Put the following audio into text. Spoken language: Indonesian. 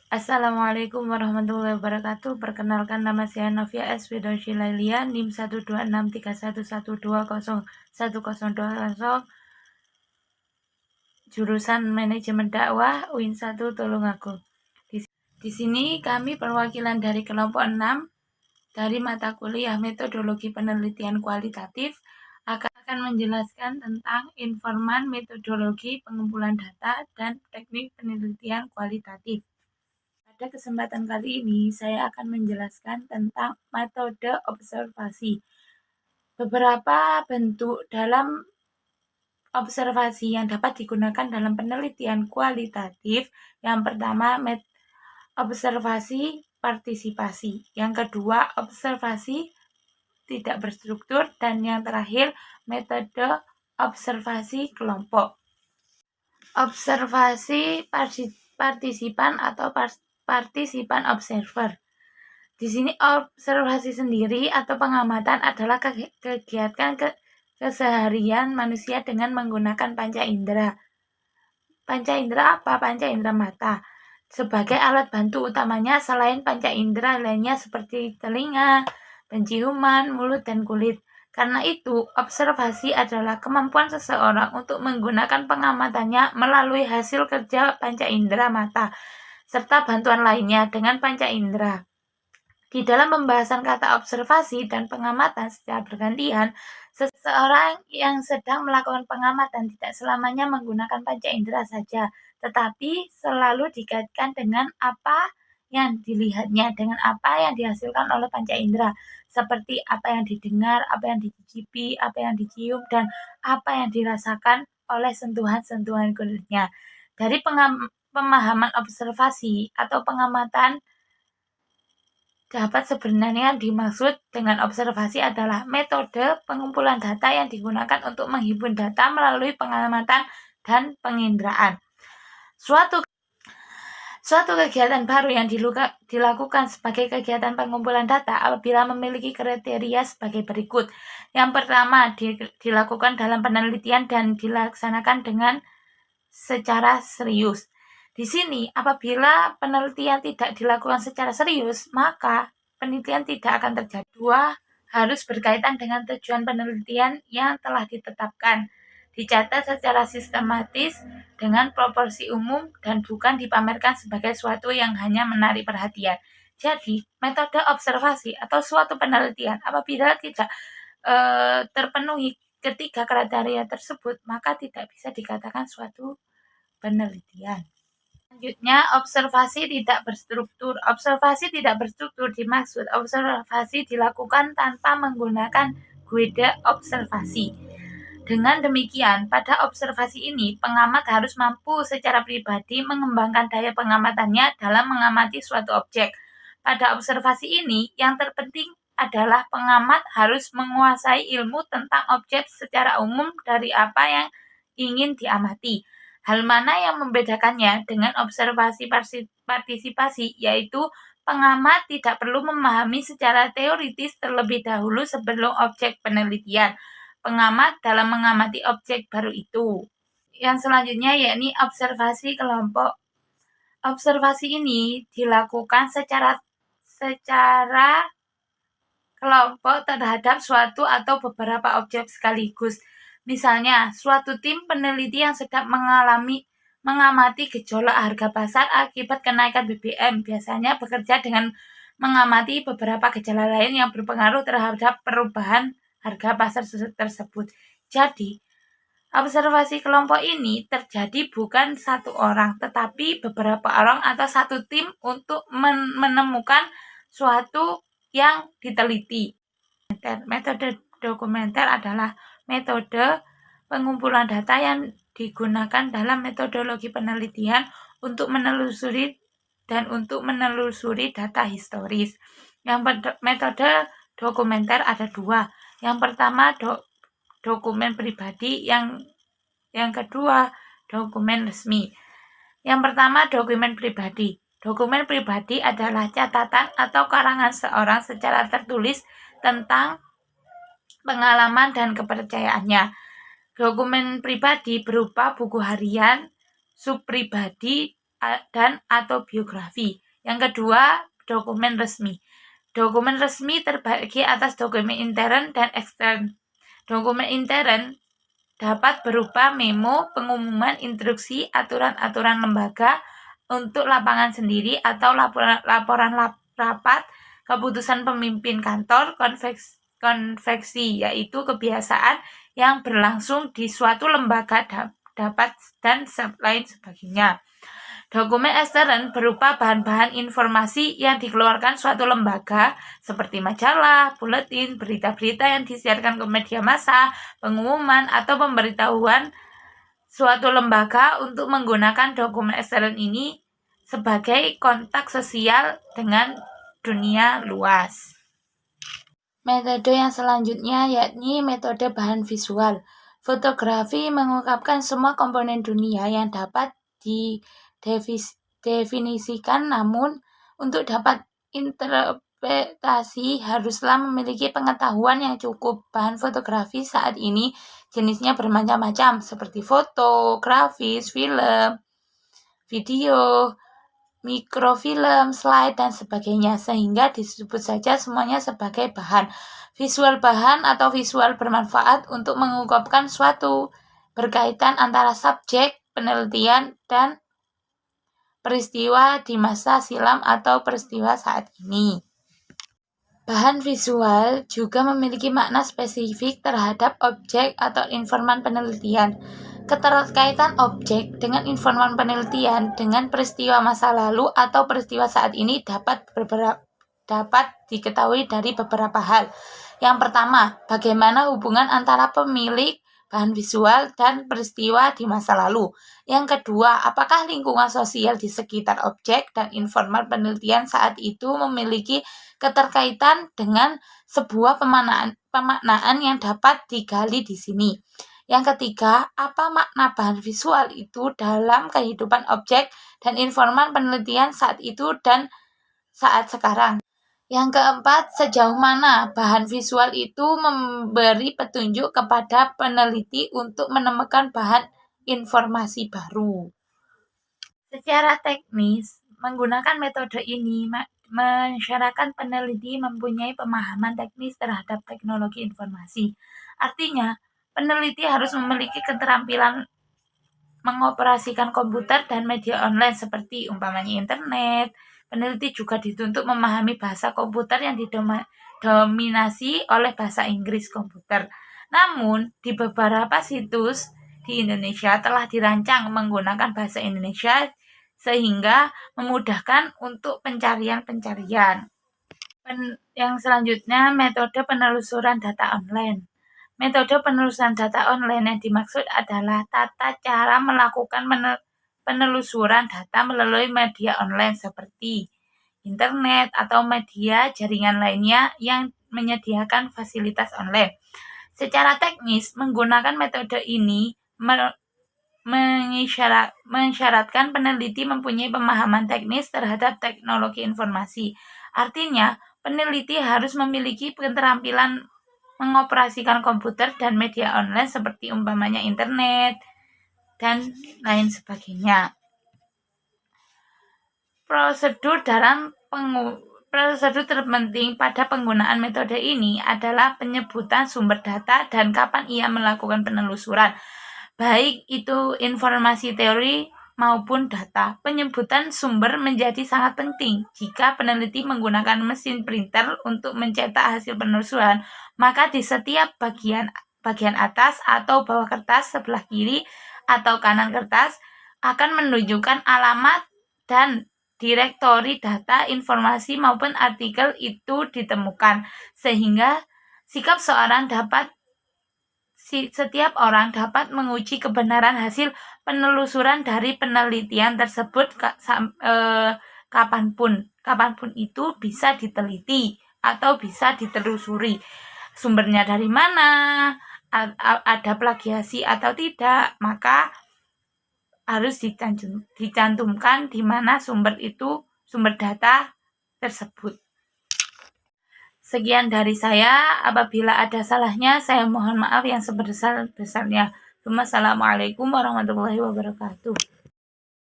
Assalamualaikum warahmatullahi wabarakatuh. Perkenalkan, nama saya Novia S. Firdausi Lailia, NIM 12631120120, jurusan Manajemen Dakwah, UIN 1 Tulungagung. Di sini kami perwakilan dari kelompok 6 dari mata kuliah Metodologi Penelitian Kualitatif akan menjelaskan tentang informan, metodologi pengumpulan data, dan teknik penelitian kualitatif. Pada kesempatan kali ini, saya akan menjelaskan tentang metode observasi. Beberapa bentuk dalam observasi yang dapat digunakan dalam penelitian kualitatif. Yang pertama, observasi partisipasi. Yang kedua, observasi tidak berstruktur. Dan yang terakhir, metode observasi kelompok. Observasi partisipan atau partisipan observer. Di sini observasi sendiri atau pengamatan adalah kegiatan keseharian manusia dengan menggunakan panca indera. Panca indera apa? Panca indera mata. Sebagai alat bantu utamanya selain panca indera lainnya seperti telinga, penciuman, mulut, dan kulit. Karena itu, observasi adalah kemampuan seseorang untuk menggunakan pengamatannya melalui hasil kerja panca indera mata, serta bantuan lainnya dengan panca indera. Di dalam pembahasan kata observasi dan pengamatan secara bergantian, seseorang yang sedang melakukan pengamatan tidak selamanya menggunakan panca indera saja, tetapi selalu dikaitkan dengan apa yang dilihatnya, dengan apa yang dihasilkan oleh panca indera, seperti apa yang didengar, apa yang dicicipi, apa yang dicium, dan apa yang dirasakan oleh sentuhan-sentuhan kulitnya. Dari pemahaman observasi atau pengamatan, dapat sebenarnya dimaksud dengan observasi adalah metode pengumpulan data yang digunakan untuk menghimpun data melalui pengamatan dan penginderaan. Suatu kegiatan baru yang dilakukan sebagai kegiatan pengumpulan data apabila memiliki kriteria sebagai berikut. Yang pertama, dilakukan dalam penelitian dan dilaksanakan dengan secara serius. Di sini, apabila penelitian tidak dilakukan secara serius, maka penelitian tidak akan terjadi. Dua, harus berkaitan dengan tujuan penelitian yang telah ditetapkan, dicatat secara sistematis dengan proporsi umum, dan bukan dipamerkan sebagai suatu yang hanya menarik perhatian. Jadi, metode observasi atau suatu penelitian apabila tidak terpenuhi ketiga kriteria tersebut, maka tidak bisa dikatakan suatu penelitian. Selanjutnya, observasi tidak berstruktur. Observasi tidak berstruktur dimaksud observasi dilakukan tanpa menggunakan guide observasi. Dengan demikian, pada observasi ini, pengamat harus mampu secara pribadi mengembangkan daya pengamatannya dalam mengamati suatu objek. Pada observasi ini, yang terpenting adalah pengamat harus menguasai ilmu tentang objek secara umum dari apa yang ingin diamati. Hal mana yang membedakannya dengan observasi partisipasi, yaitu pengamat tidak perlu memahami secara teoritis terlebih dahulu sebelum objek penelitian pengamat dalam mengamati objek baru itu. Yang selanjutnya yakni observasi kelompok. Observasi ini dilakukan secara kelompok terhadap suatu atau beberapa objek sekaligus. Misalnya, suatu tim peneliti yang sedang mengamati gejolak harga pasar akibat kenaikan BBM biasanya bekerja dengan mengamati beberapa gejala lain yang berpengaruh terhadap perubahan harga pasar tersebut. Jadi, observasi kelompok ini terjadi bukan satu orang, tetapi beberapa orang atau satu tim untuk menemukan suatu yang diteliti. Metode dokumenter adalah metode pengumpulan data yang digunakan dalam metodologi penelitian untuk menelusuri data historis. Yang metode dokumenter ada dua. Yang pertama dokumen pribadi, yang kedua dokumen resmi. Yang pertama dokumen pribadi. Dokumen pribadi adalah catatan atau karangan seorang secara tertulis tentang pengalaman dan kepercayaannya. Dokumen pribadi berupa buku harian, subpribadi, dan atau biografi. Yang kedua, dokumen resmi. Dokumen resmi terbagi atas dokumen intern dan ekstern. Dokumen intern dapat berupa memo, pengumuman, instruksi, aturan-aturan lembaga untuk lapangan sendiri atau laporan rapat, keputusan pemimpin kantor, konveksi, yaitu kebiasaan yang berlangsung di suatu lembaga dapat dan lain sebagainya. Dokumen ekstern berupa bahan-bahan informasi yang dikeluarkan suatu lembaga seperti majalah, buletin, berita-berita yang disiarkan ke media massa, pengumuman atau pemberitahuan suatu lembaga untuk menggunakan dokumen ekstern ini sebagai kontak sosial dengan dunia luas. Metode yang selanjutnya yakni metode bahan visual. Fotografi mengungkapkan semua komponen dunia yang dapat didefinisikan, namun untuk dapat interpretasi haruslah memiliki pengetahuan yang cukup. Bahan fotografi saat ini jenisnya bermacam-macam seperti foto, grafis, film, video, mikrofilm, slide, dan sebagainya, sehingga disebut saja semuanya sebagai bahan. Visual bahan atau visual bermanfaat untuk mengungkapkan suatu berkaitan antara subjek, penelitian, dan peristiwa di masa silam atau peristiwa saat ini. Bahan visual juga memiliki makna spesifik terhadap objek atau informan penelitian. Keterkaitan objek dengan informan penelitian dengan peristiwa masa lalu atau peristiwa saat ini dapat diketahui dari beberapa hal. Yang pertama, bagaimana hubungan antara pemilik bahan visual dan peristiwa di masa lalu. Yang kedua, apakah lingkungan sosial di sekitar objek dan informan penelitian saat itu memiliki keterkaitan dengan sebuah pemaknaan yang dapat digali di sini. Yang ketiga, apa makna bahan visual itu dalam kehidupan objek dan informan penelitian saat itu dan saat sekarang. Yang keempat, sejauh mana bahan visual itu memberi petunjuk kepada peneliti untuk menemukan bahan informasi baru. Secara teknis, menggunakan metode ini mensyaratkan peneliti mempunyai pemahaman teknis terhadap teknologi informasi. Artinya, peneliti harus memiliki keterampilan mengoperasikan komputer dan media online seperti umpamanya internet. Peneliti juga dituntut memahami bahasa komputer yang didominasi oleh bahasa Inggris komputer. Namun, di beberapa situs di Indonesia telah dirancang menggunakan bahasa Indonesia sehingga memudahkan untuk pencarian. Yang selanjutnya, metode penelusuran data online. Metode penelusuran data online yang dimaksud adalah tata cara melakukan penelusuran data melalui media online seperti internet atau media jaringan lainnya yang menyediakan fasilitas online. Secara teknis, menggunakan metode ini mensyaratkan peneliti mempunyai pemahaman teknis terhadap teknologi informasi. Artinya, peneliti harus memiliki keterampilan mengoperasikan komputer dan media online seperti umpamanya internet dan lain sebagainya. Prosedur terpenting pada penggunaan metode ini adalah penyebutan sumber data dan kapan ia melakukan penelusuran, baik itu informasi teori maupun data. Penyebutan sumber menjadi sangat penting. Jika peneliti menggunakan mesin printer untuk mencetak hasil penelusuran, maka di setiap bagian atas atau bawah kertas sebelah kiri atau kanan kertas akan menunjukkan alamat dan direktori data, informasi maupun artikel itu ditemukan, sehingga setiap orang dapat menguji kebenaran hasil penelusuran dari penelitian tersebut kapanpun itu bisa diteliti atau bisa ditelusuri. Sumbernya dari mana, ada plagiasi atau tidak, maka harus dicantumkan di mana sumber data tersebut. Sekian dari saya. Apabila ada salahnya, saya mohon maaf yang sebesar-besarnya. Assalamualaikum warahmatullahi wabarakatuh.